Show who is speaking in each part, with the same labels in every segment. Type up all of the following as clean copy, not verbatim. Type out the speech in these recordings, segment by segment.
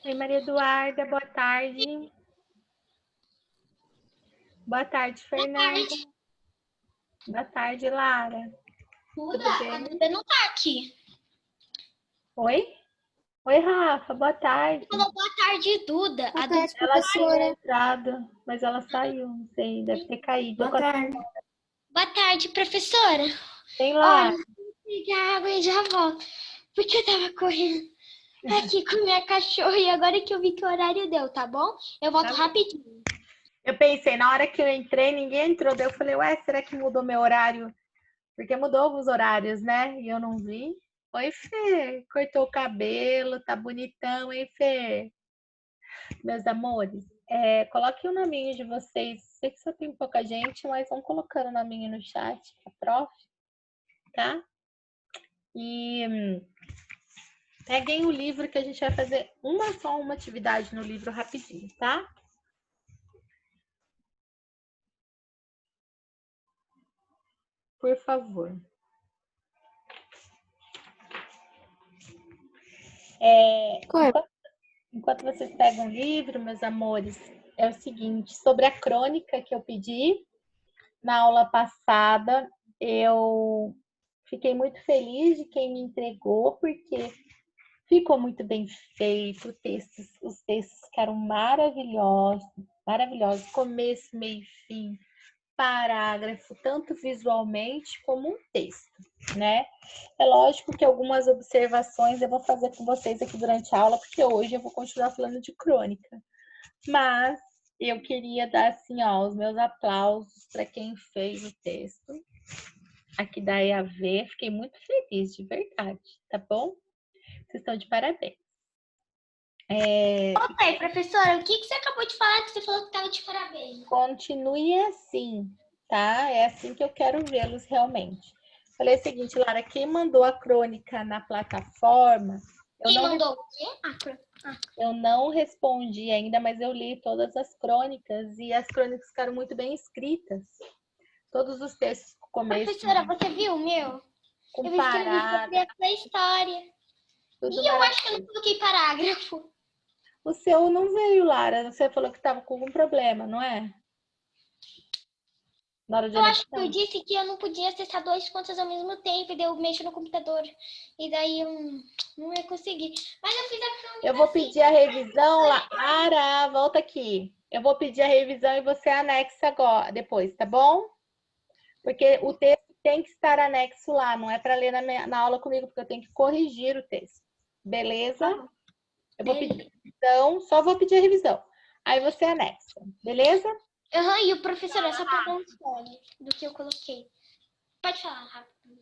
Speaker 1: Oi, Maria Eduarda, boa tarde. Boa tarde, Fernanda. Boa tarde, Lara.
Speaker 2: Duda, a Duda não tá aqui.
Speaker 1: Oi? Oi, Rafa, boa tarde.
Speaker 2: Falou boa tarde, Duda.
Speaker 3: Boa
Speaker 2: A Duda
Speaker 3: tarde,
Speaker 1: Ela
Speaker 3: professora.
Speaker 1: tinha entrado, mas ela saiu, não sei, deve ter caído.
Speaker 3: Boa tarde.
Speaker 2: Boa tarde, professora.
Speaker 1: Tem lá.
Speaker 2: Olha, vou pegar água e já volto. Porque eu tava correndo aqui com minha cachorra e agora que eu vi que o horário deu, tá bom? Eu volto rapidinho.
Speaker 1: Eu pensei, na hora que eu entrei, ninguém entrou. Daí eu falei, ué, será que mudou meu horário? Porque mudou os horários, né? E eu não vi. Oi, Fê. Cortou o cabelo, tá bonitão, hein, Fê? Meus amores, coloque o nominho de vocês. Sei que só tem pouca gente, mas vão colocando o nominho no chat, a prof, tá? E peguem o livro que a gente vai fazer só uma atividade no livro rapidinho, tá? Por favor. Enquanto vocês pegam o livro, meus amores, é o seguinte, sobre a crônica que eu pedi na aula passada, eu fiquei muito feliz de quem me entregou, porque ficou muito bem feito, os textos ficaram maravilhosos, maravilhosos, começo, meio e fim, parágrafo, tanto visualmente como um texto, né? É lógico que algumas observações eu vou fazer com vocês aqui durante a aula, porque hoje eu vou continuar falando de crônica. Mas eu queria dar assim, ó, os meus aplausos para quem fez o texto aqui da EAV. Fiquei muito feliz, de verdade, tá bom? Vocês estão de parabéns.
Speaker 2: Ok, professora, o que você acabou de falar que você falou que estava de parabéns?
Speaker 1: Continue assim, tá? É assim que eu quero vê-los realmente. Falei o seguinte, Lara, quem mandou a crônica na plataforma...
Speaker 2: Quem mandou o quê?
Speaker 1: Eu não respondi ainda, mas eu li todas as crônicas e as crônicas ficaram muito bem escritas. Todos os textos com começo...
Speaker 2: Professora, você viu o meu?
Speaker 1: Com
Speaker 2: Eu escrevi sobre
Speaker 1: parágrafo.
Speaker 2: essa história.
Speaker 1: Tudo
Speaker 2: E eu acho que eu não coloquei parágrafo.
Speaker 1: O seu não veio, Lara. Você falou que estava com algum problema, não é? Na hora de
Speaker 2: Eu acho que eu
Speaker 1: anexar.
Speaker 2: disse que eu não podia acessar duas contas ao mesmo tempo, e daí eu mexo no computador. E daí eu não ia conseguir. Mas eu fiz a crônica.
Speaker 1: Eu vou pedir a revisão, Lara, volta aqui. Eu vou pedir a revisão e você anexa agora, depois, tá bom? Porque o texto tem que estar anexo lá, não é para ler na aula comigo, porque eu tenho que corrigir o texto. Beleza? Eu vou pedir a revisão, só vou pedir a revisão. Aí você anexa, beleza?
Speaker 2: E o professor, é só para dar um spoiler do que eu coloquei. Pode falar rápido.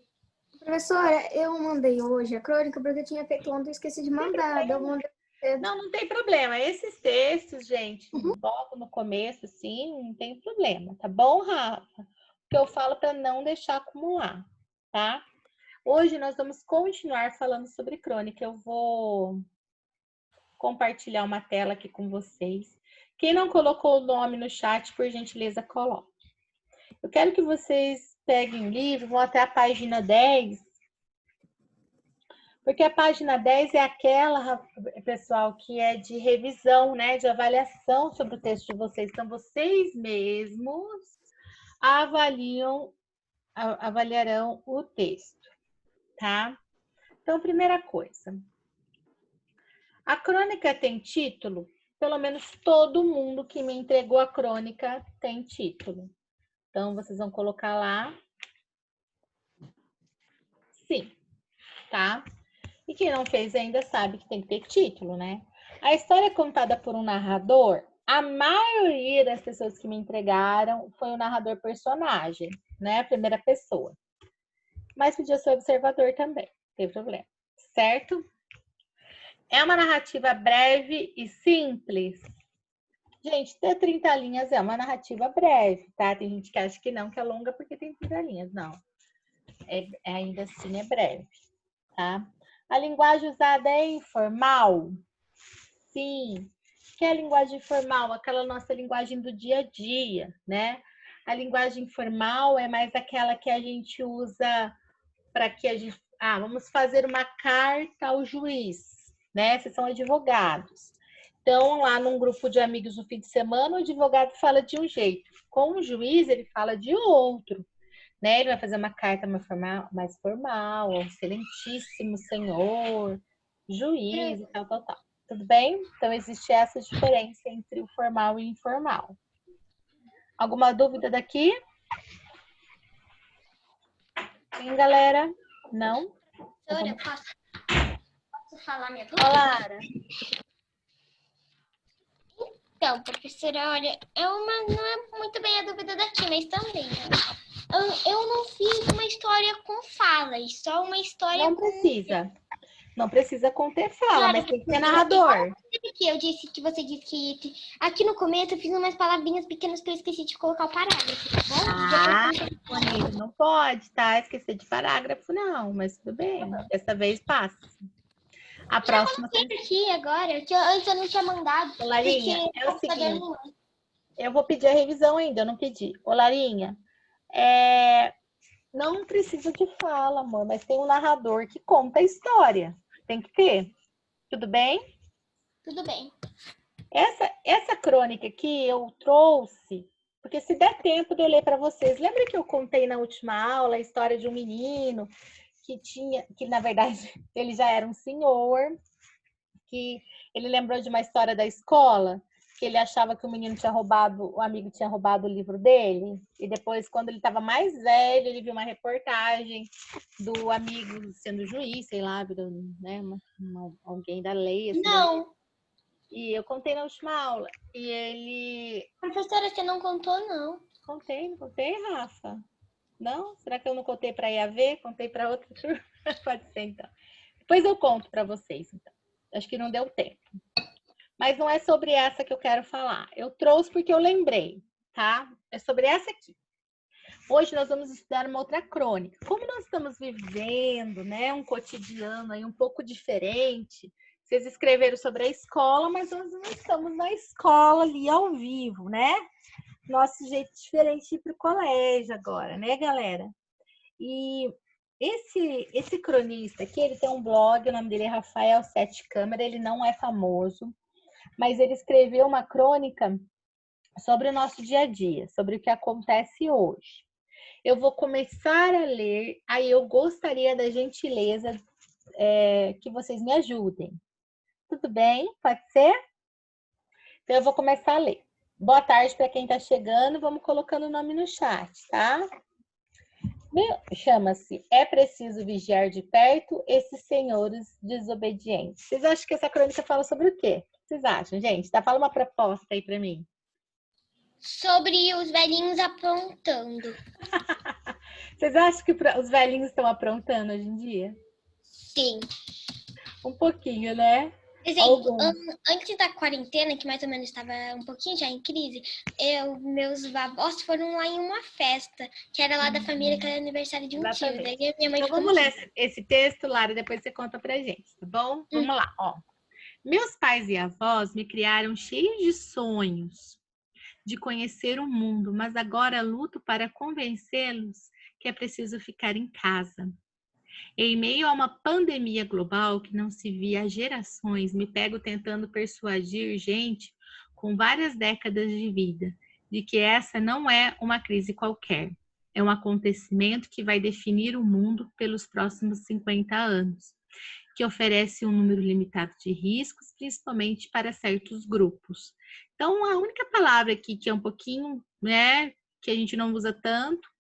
Speaker 3: Professora, eu mandei hoje a crônica porque eu tinha feito ontem e esqueci de mandar.
Speaker 1: Não tem problema. Esses textos, gente, logo no começo, assim, não tem problema, tá bom, Rafa? O que eu falo para não deixar acumular, tá? Hoje nós vamos continuar falando sobre crônica. Eu vou compartilhar uma tela aqui com vocês. Quem não colocou o nome no chat, por gentileza, coloque. Eu quero que vocês peguem o livro, vão até a página 10, porque a página 10 é aquela, pessoal, que é de revisão, né, de avaliação sobre o texto de vocês. Então, vocês mesmos avaliarão o texto, tá? Então, primeira coisa. A crônica tem título? Pelo menos todo mundo que me entregou a crônica tem título. Então, vocês vão colocar lá. Sim, tá? E quem não fez ainda sabe que tem que ter título, né? A história é contada por um narrador. A maioria das pessoas que me entregaram foi um narrador personagem, né? Primeira pessoa. Mas podia ser observador também, não tem problema. Certo? É uma narrativa breve e simples. Gente, ter 30 linhas é uma narrativa breve, tá? Tem gente que acha que não, que é longa porque tem 30 linhas. Não. Ainda assim é breve, tá? A linguagem usada é informal? Sim. Que é a linguagem informal? Aquela nossa linguagem do dia a dia, né? A linguagem informal é mais aquela que a gente usa para que a gente... vamos fazer uma carta ao juiz, né? Vocês são advogados. Então, lá num grupo de amigos no fim de semana, o advogado fala de um jeito. Com o juiz, ele fala de outro, né? Ele vai fazer uma carta mais formal, ao excelentíssimo senhor, juiz e tal, tal, tal. Tudo bem? Então, existe essa diferença entre o formal e o informal. Alguma dúvida daqui? Sim, galera? Não?
Speaker 2: Professora, posso falar minha dúvida?
Speaker 1: Lara.
Speaker 2: Então, professora, olha, não é muito bem a dúvida daqui, mas também, né? Eu não fiz uma história com falas, só uma história
Speaker 1: Não
Speaker 2: com...
Speaker 1: precisa. Não precisa conter fala,
Speaker 2: Claro,
Speaker 1: mas tem que ter
Speaker 2: professora,
Speaker 1: narrador.
Speaker 2: que eu disse que você disse que aqui no começo eu fiz umas palavrinhas pequenas que eu esqueci de colocar o parágrafo, tá bom?
Speaker 1: Ah, bonito. Não pode, tá? Esquecer de parágrafo, não. Mas tudo bem. Dessa vez passa. A próxima...
Speaker 2: Aqui agora, que antes eu não tinha mandado.
Speaker 1: Ô, Larinha,
Speaker 2: porque
Speaker 1: é o seguinte. Eu vou pedir a revisão ainda, eu não pedi. Ô, Larinha, não precisa de fala, amor, mas tem um narrador que conta a história. Tem que ter. Tudo bem?
Speaker 2: Tudo bem.
Speaker 1: Essa crônica aqui eu trouxe, porque se der tempo de eu ler para vocês. Lembra que eu contei na última aula a história de um menino que na verdade ele já era um senhor, que ele lembrou de uma história da escola, que ele achava que o menino tinha roubado, o amigo tinha roubado o livro dele, e depois, quando ele estava mais velho, ele viu uma reportagem do amigo sendo juiz, sei lá, né, alguém da lei. Assim,
Speaker 2: não.
Speaker 1: E eu contei na última aula. E ele...
Speaker 2: Professora, você não contou, não.
Speaker 1: Não contei, Rafa? Não? Será que eu não contei para IAV? Contei para outra turma? Pode ser, então. Depois eu conto para vocês, então. Acho que não deu tempo. Mas não é sobre essa que eu quero falar. Eu trouxe porque eu lembrei, tá? É sobre essa aqui. Hoje nós vamos estudar uma outra crônica. Como nós estamos vivendo, né, um cotidiano aí um pouco diferente, vocês escreveram sobre a escola, mas nós não estamos na escola ali ao vivo, né? Nosso jeito diferente de ir para o colégio agora, né, galera? E esse cronista aqui, ele tem um blog, o nome dele é Rafael Sete Câmara, ele não é famoso, mas ele escreveu uma crônica sobre o nosso dia a dia, sobre o que acontece hoje. Eu vou começar a ler, aí eu gostaria da gentileza que vocês me ajudem. Tudo bem? Pode ser? Então eu vou começar a ler. Boa tarde para quem está chegando, vamos colocando o nome no chat, tá? Chama-se É Preciso Vigiar de Perto esses Senhores Desobedientes. Vocês acham que essa crônica fala sobre o quê? O que vocês acham, gente? Fala uma proposta aí para mim.
Speaker 2: Sobre os velhinhos aprontando.
Speaker 1: Vocês acham que os velhinhos estão aprontando hoje em dia?
Speaker 2: Sim.
Speaker 1: Um pouquinho, né?
Speaker 2: Exemplo, antes da quarentena, que mais ou menos estava um pouquinho já em crise, meus avós foram lá em uma festa, que era lá da família, que era aniversário de um tio. Daí a minha mãe
Speaker 1: então vamos ler esse texto, Lara, depois você conta pra gente, tá bom? Vamos lá, ó. Meus pais e avós me criaram cheios de sonhos de conhecer o mundo, mas agora luto para convencê-los que é preciso ficar em casa. Em meio a uma pandemia global que não se via há gerações, me pego tentando persuadir gente com várias décadas de vida de que essa não é uma crise qualquer. É um acontecimento que vai definir o mundo pelos próximos 50 anos, que oferece um número limitado de riscos, principalmente para certos grupos. Então, a única palavra aqui que é um pouquinho, né, que a gente não usa tanto,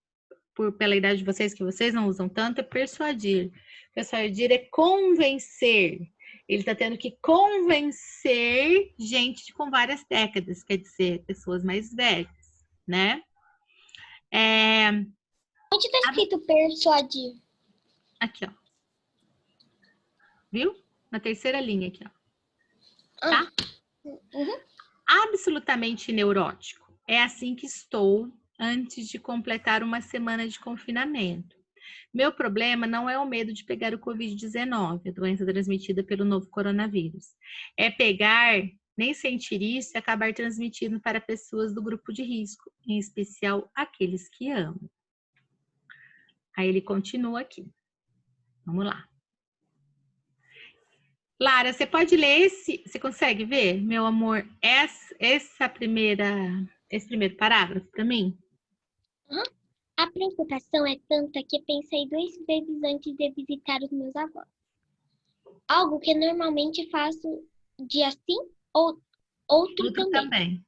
Speaker 1: pela idade de vocês, que vocês não usam tanto, é persuadir. Persuadir é convencer. Ele está tendo que convencer gente com várias décadas, quer dizer, pessoas mais velhas, né?
Speaker 2: Onde está escrito persuadir?
Speaker 1: Aqui, ó. Viu? Na terceira linha aqui, ó. Tá?
Speaker 2: Uhum.
Speaker 1: Absolutamente neurótico. É assim que estou antes de completar uma semana de confinamento. Meu problema não é o medo de pegar o Covid-19, a doença transmitida pelo novo coronavírus. É pegar, nem sentir isso e acabar transmitindo para pessoas do grupo de risco, em especial aqueles que amo. Aí ele continua aqui. Vamos lá. Lara, você pode ler esse? Você consegue ver, meu amor, esse primeiro parágrafo para mim?
Speaker 2: Aham. A preocupação é tanta que pensei 2 vezes antes de visitar os meus avós. Algo que normalmente faço dia sim ou outro
Speaker 1: Outro
Speaker 2: também.
Speaker 1: também.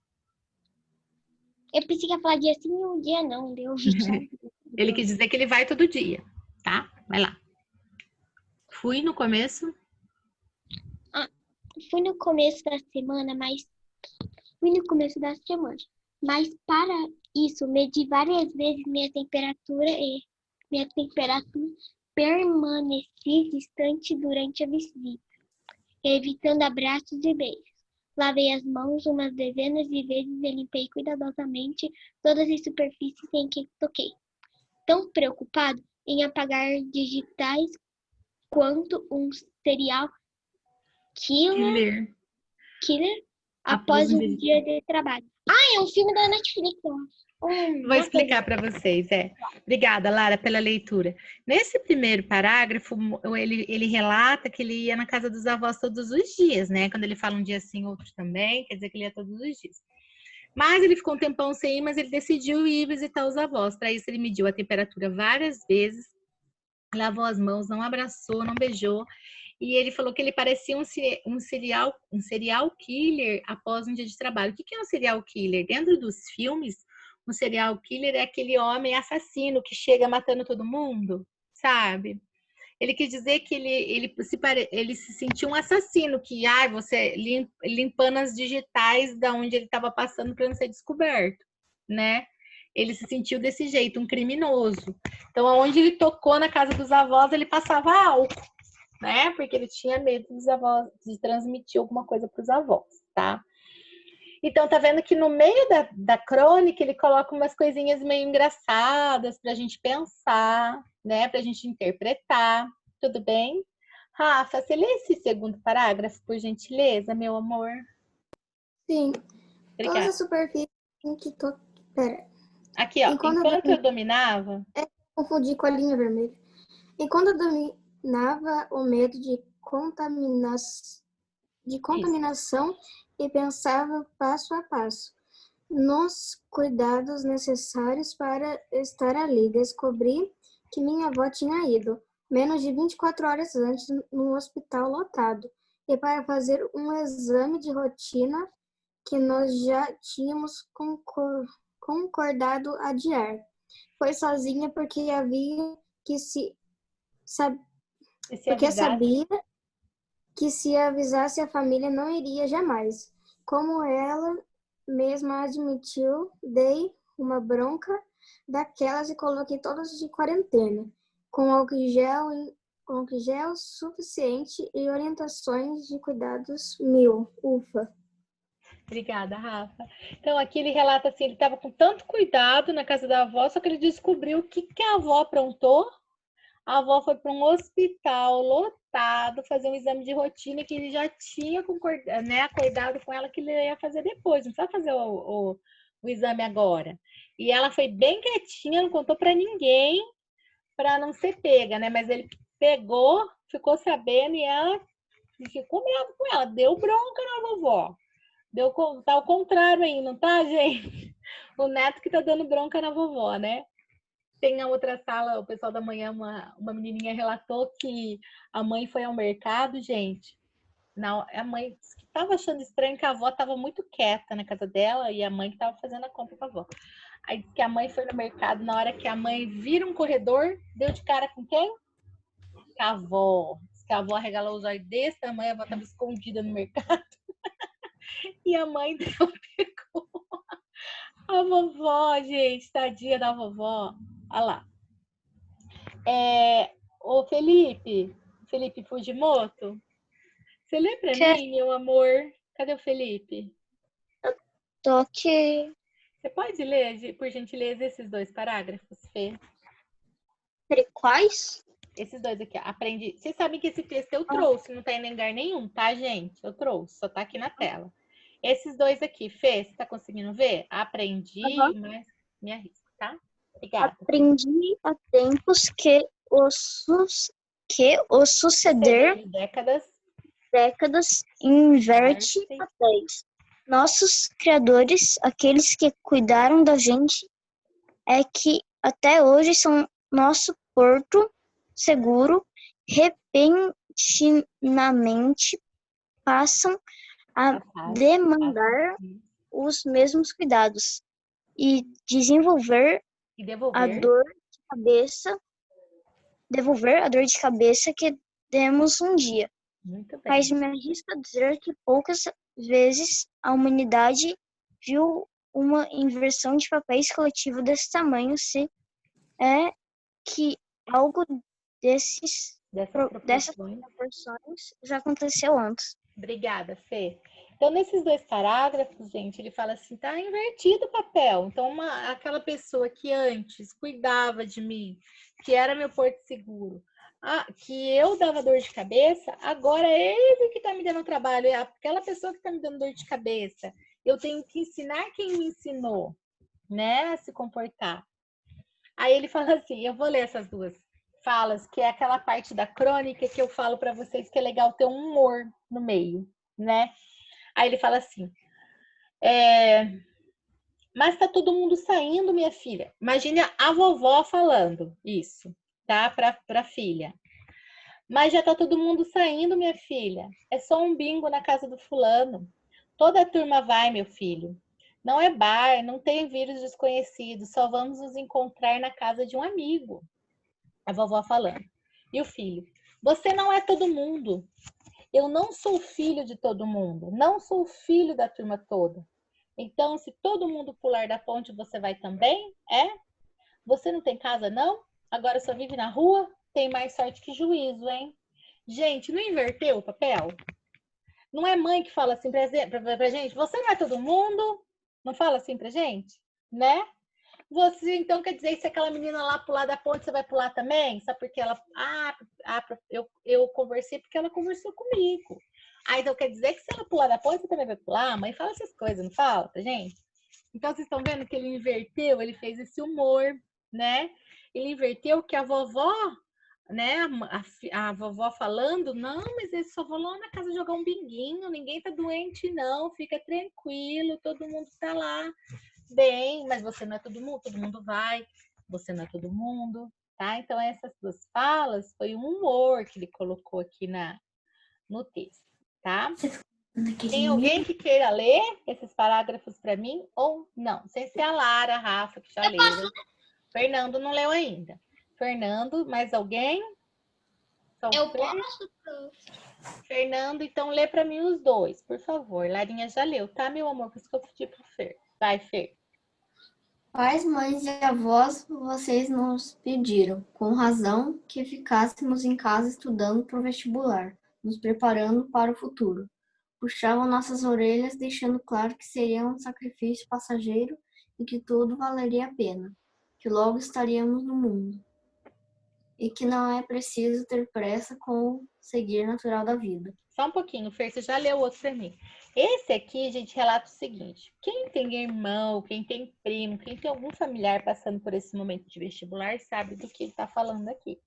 Speaker 2: Eu pensei que ia falar dia sim e um dia não, deu sabe?
Speaker 1: Ele quis dizer que ele vai todo dia, tá? Vai lá. Fui no começo.
Speaker 2: Fui no começo da semana, mas para isso medi várias vezes minha temperatura permaneci distante durante a visita, evitando abraços e beijos. Lavei as mãos umas dezenas de vezes e limpei cuidadosamente todas as superfícies em que toquei. Tão preocupado em apagar digitais quanto um serial killer após um dia de trabalho. É um filme da Netflix.
Speaker 1: Vou explicar para vocês. Obrigada, Lara, pela leitura. Nesse primeiro parágrafo, ele relata que ele ia na casa dos avós todos os dias, né? Quando ele fala um dia sim, outro também, quer dizer que ele ia todos os dias. Mas ele ficou um tempão sem ir, mas ele decidiu ir visitar os avós. Para isso, ele mediu a temperatura várias vezes, lavou as mãos, não abraçou, não beijou. E ele falou que ele parecia um serial killer após um dia de trabalho. O que é um serial killer? Dentro dos filmes, um serial killer é aquele homem assassino que chega matando todo mundo, sabe? Ele quis dizer que ele se sentiu um assassino, que você limpando as digitais da onde ele estava passando para não ser descoberto, né? Ele se sentiu desse jeito, um criminoso. Então, aonde ele tocou na casa dos avós, ele passava álcool, né? Porque ele tinha medo dos avós, de transmitir alguma coisa para os avós, tá? Então, tá vendo que no meio da crônica ele coloca umas coisinhas meio engraçadas pra gente pensar, né? Pra gente interpretar. Tudo bem? Rafa, você lê esse segundo parágrafo, por gentileza, meu amor?
Speaker 3: Sim.
Speaker 1: Obrigada.
Speaker 3: Todas as superfícies em que Pera.
Speaker 1: Aqui, ó. Enquanto eu dominava...
Speaker 3: Confundi com a linha vermelha. Enquanto eu dominava o medo de contaminação e pensava passo a passo nos cuidados necessários para estar ali, descobri que minha avó tinha ido, menos de 24 horas antes, num hospital lotado, e para fazer um exame de rotina que nós já tínhamos concordado adiar. Foi sozinha porque sabia que se avisasse a família não iria jamais. Como ela mesma admitiu, dei uma bronca daquelas e coloquei todos de quarentena, com álcool gel suficiente e orientações de cuidados 1000. Ufa.
Speaker 1: Obrigada, Rafa. Então, aqui ele relata assim, ele estava com tanto cuidado na casa da avó, só que ele descobriu o que a avó aprontou. A avó foi para um hospital lotado fazer um exame de rotina que ele já tinha acordado com ela que ele ia fazer depois, não precisa fazer o exame agora. E ela foi bem quietinha, não contou para ninguém, para não ser pega, né? Mas ele pegou, ficou sabendo e ela ficou brava com ela, deu bronca na vovó. Tá ao contrário aí, não tá, gente? O neto que tá dando bronca na vovó, né? Tem na outra sala, o pessoal da manhã, uma menininha relatou que a mãe foi ao mercado, gente. A mãe estava achando estranho que a avó estava muito quieta na casa dela e a mãe que estava fazendo a compra com a avó. Aí disse que a mãe foi no mercado, na hora que a mãe vira um corredor, deu de cara com quem? Com a avó. Diz que a avó regalou os olhos desse tamanho, a avó estava escondida no mercado. E a mãe dela pegou a vovó, gente, tadinha da vovó. Olha lá. Ô Felipe Fujimoto, você lê pra mim, meu amor? Cadê o Felipe?
Speaker 2: Tô aqui.
Speaker 1: Você pode ler, por gentileza, esses 2 parágrafos, Fê?
Speaker 2: Quais?
Speaker 1: Esses 2 aqui, ó. Aprendi. Vocês sabem que esse texto eu trouxe, não tá em lugar nenhum, tá, gente? Eu trouxe, só tá aqui na tela. Esses 2 aqui, Fê, você tá conseguindo ver? Aprendi, mas me arrisco, tá? Obrigada.
Speaker 2: Aprendi há tempos que o suceder
Speaker 1: décadas
Speaker 2: décadas inverte papéis. Nossos criadores, aqueles que cuidaram da gente, é que até hoje são nosso porto seguro, repentinamente passam a demandar os mesmos cuidados e devolver a dor de cabeça que demos um dia.
Speaker 1: Muito bem.
Speaker 2: Mas me arrisco a dizer que poucas vezes a humanidade viu uma inversão de papéis coletivo desse tamanho, se é que algo dessas proporções já aconteceu antes.
Speaker 1: Obrigada, Fê. Então, nesses 2 parágrafos, gente, ele fala assim, tá invertido o papel. Então, aquela pessoa que antes cuidava de mim, que era meu porto seguro, que eu dava dor de cabeça, agora é ele que tá me dando trabalho, é aquela pessoa que tá me dando dor de cabeça. Eu tenho que ensinar quem me ensinou, né, a se comportar. Aí ele fala assim, eu vou ler essas 2 falas, que é aquela parte da crônica que eu falo para vocês que é legal ter um humor no meio, né? Aí ele fala assim, mas tá todo mundo saindo, minha filha. Imagine a vovó falando isso, tá? Pra filha. Mas já tá todo mundo saindo, minha filha. É só um bingo na casa do fulano. Toda a turma vai, meu filho. Não é bar, não tem vírus desconhecido. Só vamos nos encontrar na casa de um amigo. A vovó falando. E o filho? Você não é todo mundo. Eu não sou filho de todo mundo. Não sou filho da turma toda. Então, se todo mundo pular da ponte, você vai também? É? Você não tem casa, não? Agora só vive na rua? Tem mais sorte que juízo, hein? Gente, não inverteu o papel? Não é mãe que fala assim pra gente? Você não é todo mundo? Não fala assim pra gente? Né? Você, então, quer dizer que se aquela menina lá pular da ponte, você vai pular também? Só porque ela... eu conversei porque ela conversou comigo. Então quer dizer que se ela pular da ponte, você também vai pular? A mãe fala essas coisas, não fala pra gente? Então, vocês estão vendo que ele inverteu, ele fez esse humor, né? Ele inverteu que a vovó, né? A vovó falando, não, mas eu só vou lá na casa jogar um binguinho, ninguém tá doente, não, fica tranquilo, todo mundo tá lá bem, mas você não é todo mundo vai, você não é todo mundo, tá? Então, essas 2 falas foi um humor que ele colocou aqui no texto, tá? Tem alguém que queira ler esses parágrafos para mim ou não? Sem ser a Lara, a Rafa, que já leram. Fernando não leu ainda. Fernando, mais alguém?
Speaker 3: Eu posso.
Speaker 1: Fernando, então lê para mim os 2, por favor. Larinha já leu, tá, meu amor? Por isso que eu pedi pro Fer. Vai, Fer.
Speaker 3: Pais, mães e avós, vocês nos pediram, com razão, que ficássemos em casa estudando para o vestibular, nos preparando para o futuro. Puxavam nossas orelhas, deixando claro que seria um sacrifício passageiro e que tudo valeria a pena, que logo estaríamos no mundo, e que não é preciso ter pressa com o seguir natural da vida.
Speaker 1: Só um pouquinho, Fer, você já leu outro para mim. Esse aqui, gente, relata o seguinte: quem tem irmão, quem tem primo, quem tem algum familiar passando por esse momento de vestibular, sabe do que ele está falando aqui.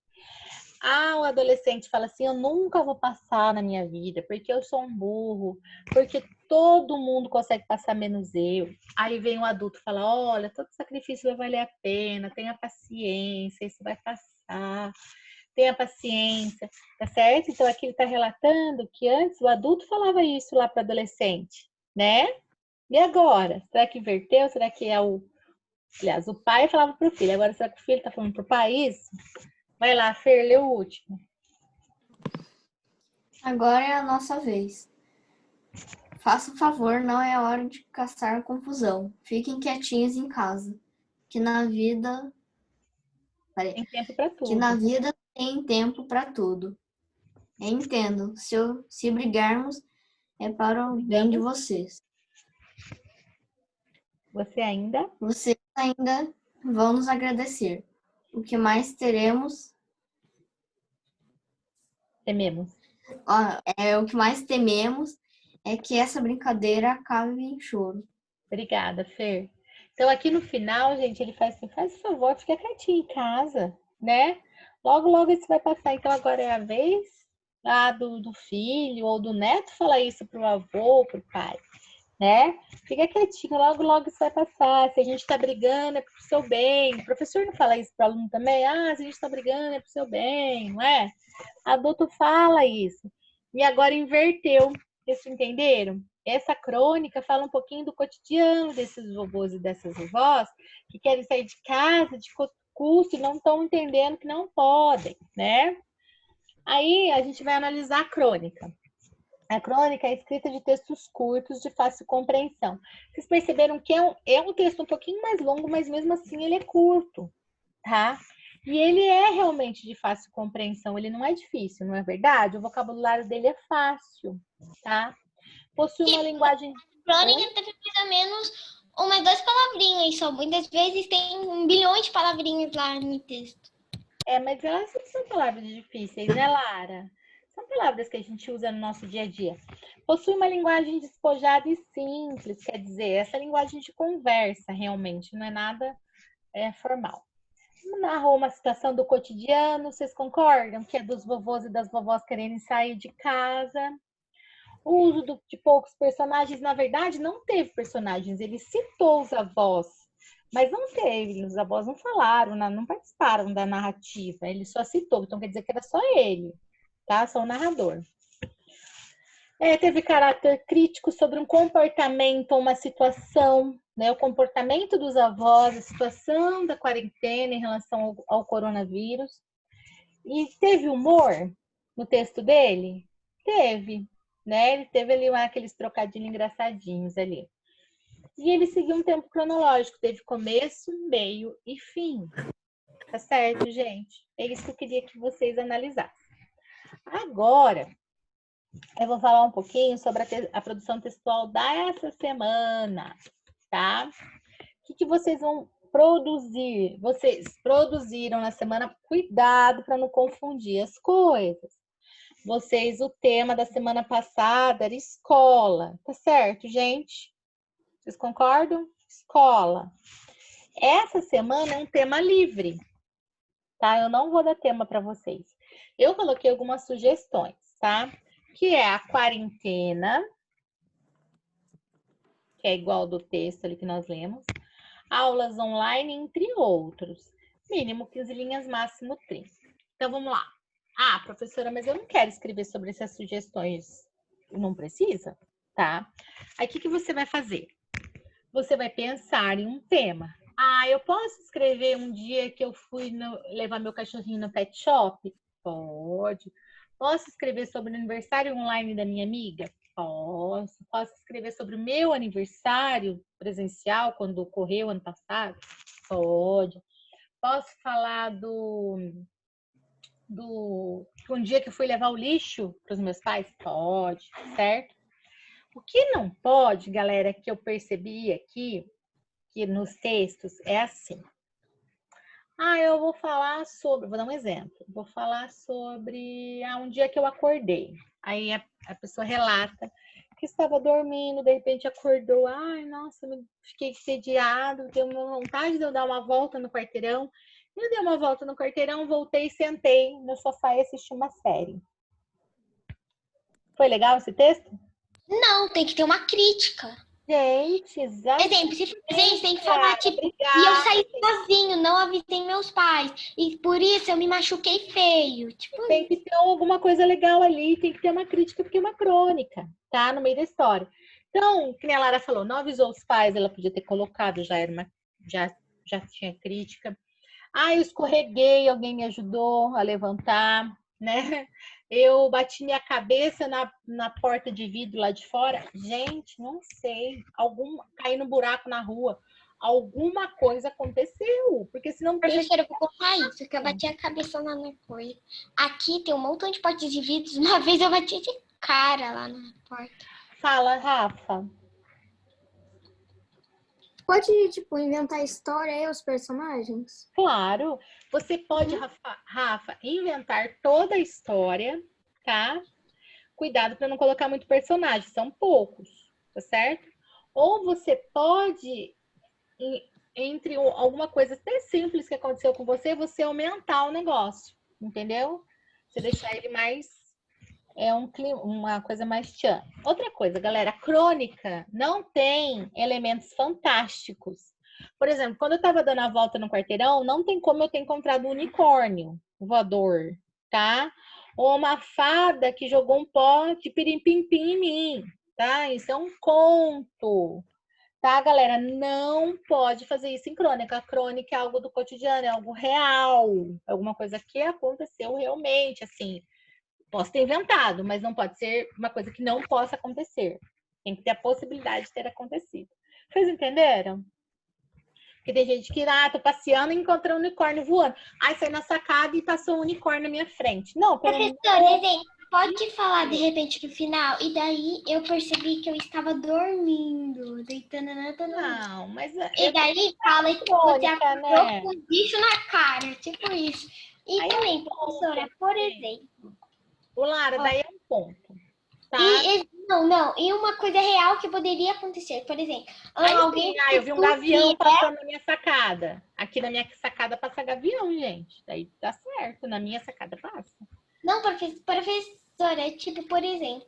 Speaker 1: O adolescente fala assim: eu nunca vou passar na minha vida, porque eu sou um burro, porque todo mundo consegue passar menos eu. Aí vem um adulto e fala: olha, todo sacrifício vai valer a pena, tenha paciência, isso vai passar, tenha paciência, tá certo? Então aqui ele está relatando que antes o adulto falava isso lá para o adolescente, né? E agora? Será que inverteu? Será que é o. Aliás, o pai falava para o filho, agora será que o filho está falando para o pai isso? Vai lá, Fer, lê o último.
Speaker 3: Agora é a nossa vez. Faça o favor, não é hora de caçar confusão. Fiquem quietinhos em casa. Que na vida.
Speaker 1: Tem tempo para tudo.
Speaker 3: Que na vida tem tempo para tudo. Entendo. Se brigarmos, é para o bem de vocês.
Speaker 1: Vocês ainda
Speaker 3: vão nos agradecer. O que mais tememos é que essa brincadeira acabe em choro.
Speaker 1: Obrigada, Fer. Então, aqui no final, gente, ele faz assim, faz favor, fica quietinho em casa, né? Logo, logo isso vai passar. Então, agora é a vez lá do filho ou do neto falar isso pro avô, pro pai, né? Fica quietinho, logo, logo isso vai passar. Se a gente tá brigando, é pro seu bem. O professor não fala isso pro aluno também? Ah, se a gente tá brigando, é pro seu bem, não é? Adulto fala isso. E agora inverteu. Vocês entenderam? Essa crônica fala um pouquinho do cotidiano desses vovôs e dessas vovós que querem sair de casa de custo e não estão entendendo que não podem, né? Aí a gente vai analisar a crônica. A crônica é escrita de textos curtos, de fácil compreensão. Vocês perceberam que é um texto um pouquinho mais longo, mas mesmo assim ele é curto, tá? E ele é realmente de fácil compreensão, ele não é difícil, não é verdade? O vocabulário dele é fácil, tá? Possui uma linguagem...
Speaker 2: Crônica teve mais ou menos umas 2 palavrinhas só. Muitas vezes tem 1 bilhão de palavrinhas lá no texto.
Speaker 1: Mas elas não são palavras difíceis, né, Lara? São palavras que a gente usa no nosso dia a dia. Possui uma linguagem despojada e simples, quer dizer, essa linguagem de conversa, realmente, não é nada formal. Narrou uma situação do cotidiano, vocês concordam? Que é dos vovôs e das vovós querendo sair de casa. O uso de poucos personagens, na verdade, não teve personagens, ele citou os avós, mas não teve, os avós não falaram, não participaram da narrativa, ele só citou, então quer dizer que era só ele, tá? Só o narrador. Teve caráter crítico sobre um comportamento ou uma situação, né? O comportamento dos avós, a situação da quarentena em relação ao coronavírus. E teve humor no texto dele? Teve, né? Ele teve ali aqueles trocadilhos engraçadinhos ali. E ele seguiu um tempo cronológico, teve começo, meio e fim. Tá certo, gente? É isso que eu queria que vocês analisassem. Agora, eu vou falar um pouquinho sobre a produção textual dessa semana, tá? O que vocês vão produzir? Vocês produziram na semana, cuidado para não confundir as coisas. O tema da semana passada era escola, tá certo, gente? Vocês concordam? Escola. Essa semana é um tema livre, tá? Eu não vou dar tema para vocês. Eu coloquei algumas sugestões, tá? Que é a quarentena, que é igual do texto ali que nós lemos, aulas online, entre outros. Mínimo 15 linhas, máximo 30. Então, vamos lá. Ah, professora, mas eu não quero escrever sobre essas sugestões. Não precisa, tá? Aí, o que você vai fazer? Você vai pensar em um tema. Ah, eu posso escrever um dia que eu fui levar meu cachorrinho no pet shop? Pode. Posso escrever sobre o aniversário online da minha amiga? Posso. Posso escrever sobre o meu aniversário presencial, quando ocorreu ano passado? Pode. Posso falar um dia que eu fui levar o lixo para os meus pais? Pode, certo? O que não pode, galera, que eu percebi aqui, que nos textos, é assim. Ah, eu vou falar sobre, vou dar um exemplo. Vou falar sobre um dia que eu acordei. Aí a pessoa relata que estava dormindo, de repente acordou. Ai, nossa, fiquei entediado, deu uma vontade de eu dar uma volta no quarteirão. Eu dei uma volta no quarteirão, voltei e sentei no sofá e assisti uma série. Foi legal esse texto?
Speaker 2: Não, tem que ter uma crítica.
Speaker 1: Gente, exatamente.
Speaker 2: Exemplo, se for fazer isso, tem que falar, tipo, e eu saí sozinho, não avisei meus pais. E por isso eu me machuquei feio. Tipo,
Speaker 1: tem que ter alguma coisa legal ali, tem que ter uma crítica, porque é uma crônica, tá? No meio da história. Então, que nem a Lara falou, não avisou os pais, ela podia ter colocado, já tinha crítica. Ah, eu escorreguei, alguém me ajudou a levantar, né? Eu bati minha cabeça na porta de vidro lá de fora. Gente, não sei. Caí no buraco na rua. Alguma coisa aconteceu. Porque senão...
Speaker 2: Professora, eu vou contar isso, que eu bati a cabeça lá na coisa. Aqui tem um montão de portas de vidros. Uma vez eu bati de cara lá na porta.
Speaker 1: Fala, Rafa.
Speaker 3: Pode, tipo, inventar história e os personagens?
Speaker 1: Claro, você pode, Rafa, inventar toda a história, tá? Cuidado para não colocar muito personagem, são poucos, tá certo? Ou você pode, entre alguma coisa até simples que aconteceu com você, você aumentar o negócio, entendeu? Você deixar ele mais é uma coisa mais tchan. Outra coisa, galera, a crônica não tem elementos fantásticos. Por exemplo, quando eu estava dando a volta no quarteirão, não tem como eu ter encontrado um unicórnio voador, tá? Ou uma fada que jogou um pó de pirim-pim-pim em mim, tá? Isso é um conto, tá, galera? Não pode fazer isso em crônica. A crônica é algo do cotidiano, é algo real, é alguma coisa que aconteceu realmente, assim. Posso ter inventado, mas não pode ser uma coisa que não possa acontecer. Tem que ter a possibilidade de ter acontecido. Vocês entenderam? Porque tem gente que, tô passeando e encontrei um unicórnio voando. Aí saí na sacada e passou um unicórnio na minha frente. Não, pelo menos.
Speaker 2: Professora, exemplo, pode falar de repente no final? E daí eu percebi que eu estava dormindo, deitando na
Speaker 1: Não, mas
Speaker 2: E daí fala que você
Speaker 1: crônica,
Speaker 2: acordou
Speaker 1: né?
Speaker 2: com bicho na cara, tipo isso. E
Speaker 1: Aí
Speaker 2: também, professora, por exemplo.
Speaker 1: O Lara, daí é um ponto, tá?
Speaker 2: Não. E uma coisa real que poderia acontecer, por exemplo,
Speaker 1: Aí
Speaker 2: alguém.
Speaker 1: sim, eu vi um gavião passando na minha sacada. Aqui na minha sacada passa gavião, gente. Daí tá certo, na minha sacada passa.
Speaker 2: Não, professora, tipo, por exemplo,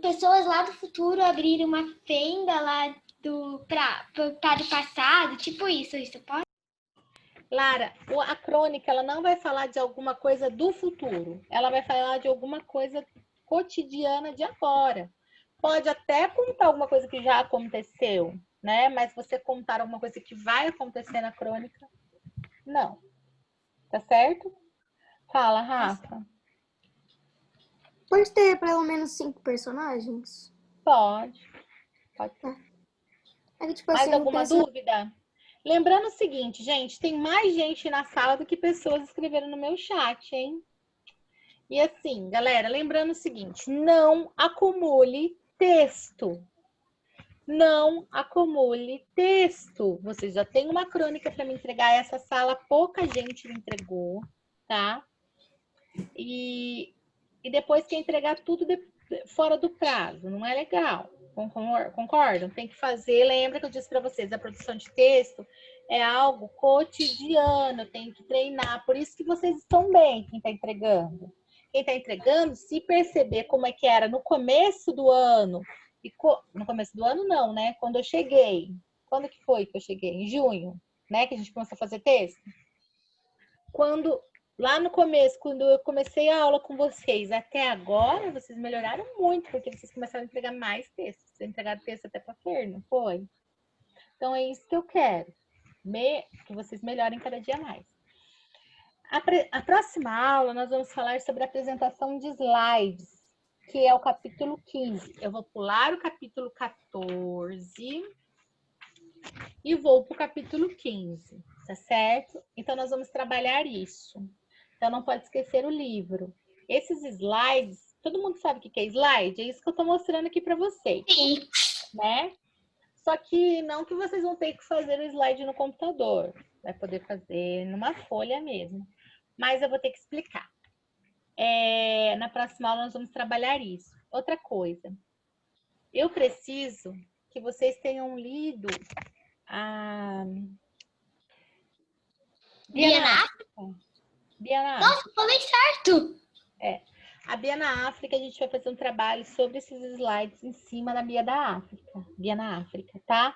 Speaker 2: pessoas lá do futuro abriram uma fenda lá para o passado, tipo isso pode?
Speaker 1: Lara, a crônica ela não vai falar de alguma coisa do futuro. Ela vai falar de alguma coisa cotidiana de agora. Pode até contar alguma coisa que já aconteceu, né? Mas você contar alguma coisa que vai acontecer na crônica, não. Tá certo? Fala, Rafa.
Speaker 3: Pode ter pelo menos 5 personagens?
Speaker 1: Pode ser.
Speaker 3: É que, tipo
Speaker 1: Mais
Speaker 3: assim,
Speaker 1: alguma dúvida? Lembrando o seguinte, gente, tem mais gente na sala do que pessoas escrevendo no meu chat, hein? E assim, galera, lembrando o seguinte, não acumule texto. Não acumule texto. Você já tem uma crônica para me entregar. Essa sala pouca gente me entregou, tá? E depois quer entregar tudo fora do prazo. Não é legal. Concordam? Tem que fazer. Lembra que eu disse para vocês, a produção de texto é algo cotidiano. Tem que treinar. Por isso que vocês estão bem, quem está entregando. Quem está entregando, se perceber como é que era no começo do ano, no começo do ano não, né? Quando eu cheguei. Quando que foi que eu cheguei? Em junho, né? Que a gente começou a fazer texto. Lá no começo, quando eu comecei a aula com vocês, até agora, vocês melhoraram muito, porque vocês começaram a entregar mais textos. Vocês entregaram texto até para Fer, não foi? Então, é isso que eu quero. Que vocês melhorem cada dia mais. A próxima aula, nós vamos falar sobre a apresentação de slides, que é o capítulo 15. Eu vou pular o capítulo 14 e vou para o capítulo 15, tá certo? Então, nós vamos trabalhar isso. Então, não pode esquecer o livro. Esses slides, todo mundo sabe o que é slide? É isso que eu estou mostrando aqui para vocês.
Speaker 2: Sim.
Speaker 1: Né? Só que não que vocês vão ter que fazer o slide no computador. Vai poder fazer numa folha mesmo. Mas eu vou ter que explicar. Na próxima aula, nós vamos trabalhar isso. Outra coisa. Eu preciso que vocês tenham lido a Bia na África.
Speaker 2: Nossa, falei certo!
Speaker 1: A Bia na África, a gente vai fazer um trabalho sobre esses slides em cima da Bia da África. Bia na África, tá?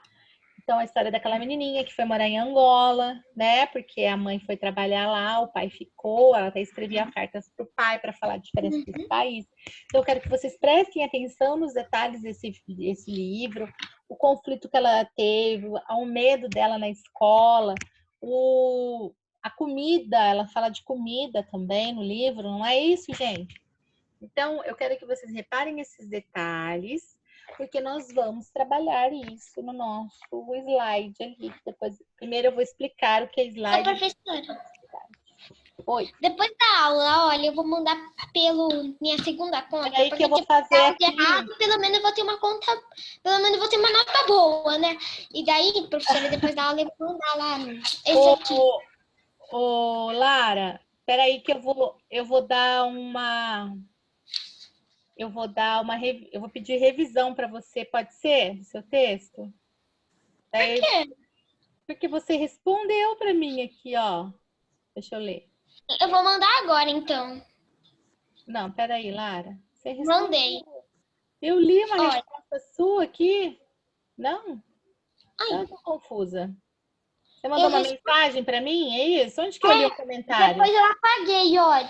Speaker 1: Então, a história daquela menininha que foi morar em Angola, né? Porque a mãe foi trabalhar lá, o pai ficou, ela até escrevia cartas para o pai para falar a diferença dos países. Então, eu quero que vocês prestem atenção nos detalhes desse livro, o conflito que ela teve, o medo dela na escola, a comida, ela fala de comida também no livro, não é isso, gente? Então, eu quero que vocês reparem esses detalhes, porque nós vamos trabalhar isso no nosso slide ali. Primeiro eu vou explicar o que é slide.
Speaker 2: Ô, professora.
Speaker 1: Oi.
Speaker 2: Depois da aula, olha, eu vou mandar pelo minha segunda conta.
Speaker 1: É aí que eu vou fazer aqui.
Speaker 2: Errado, pelo menos eu vou ter uma conta, pelo menos eu vou ter uma nota boa, né? E daí, professora, depois da aula eu vou mandar lá esse aqui.
Speaker 1: Ô, Lara, peraí que eu vou dar uma... Eu vou pedir revisão para você, pode ser? Do seu texto?
Speaker 2: Por quê?
Speaker 1: Porque você respondeu para mim aqui, ó. Deixa eu ler.
Speaker 2: Eu vou mandar agora, então.
Speaker 1: Não, peraí, Lara. Você respondeu.
Speaker 2: Mandei.
Speaker 1: Eu li uma
Speaker 2: Olha.
Speaker 1: resposta sua aqui. Não?
Speaker 2: Ai.
Speaker 1: Eu tô confusa. Você mandou uma mensagem para mim? É isso? Onde que eu li o comentário?
Speaker 2: Depois eu apaguei, olha.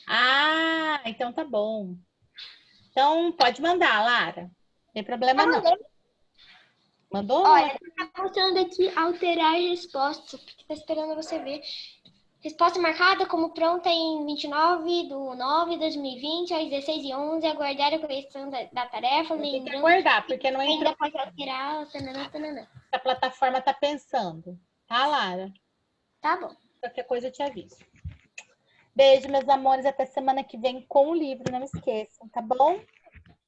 Speaker 1: Ah, então tá bom. Então pode mandar, Lara. Não tem problema não. Mandou?
Speaker 2: Olha, tá mostrando aqui alterar resposta, porque tá esperando você ver. Resposta marcada como pronta em 29/9/2020, às 16h11. Aguardar a correção da tarefa.
Speaker 1: Tem que aguardar, porque não entrou.
Speaker 2: Ainda pode alterar. Tananã.
Speaker 1: A plataforma tá pensando. Tá, Lara?
Speaker 2: Tá bom.
Speaker 1: Qualquer coisa eu te aviso. Beijo, meus amores. Até semana que vem com o livro. Não esqueçam, tá bom?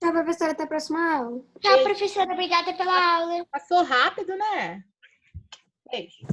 Speaker 3: Tchau, professora. Até a próxima aula.
Speaker 2: Tchau, professora. Obrigada pela aula.
Speaker 1: Passou rápido, né? Beijo.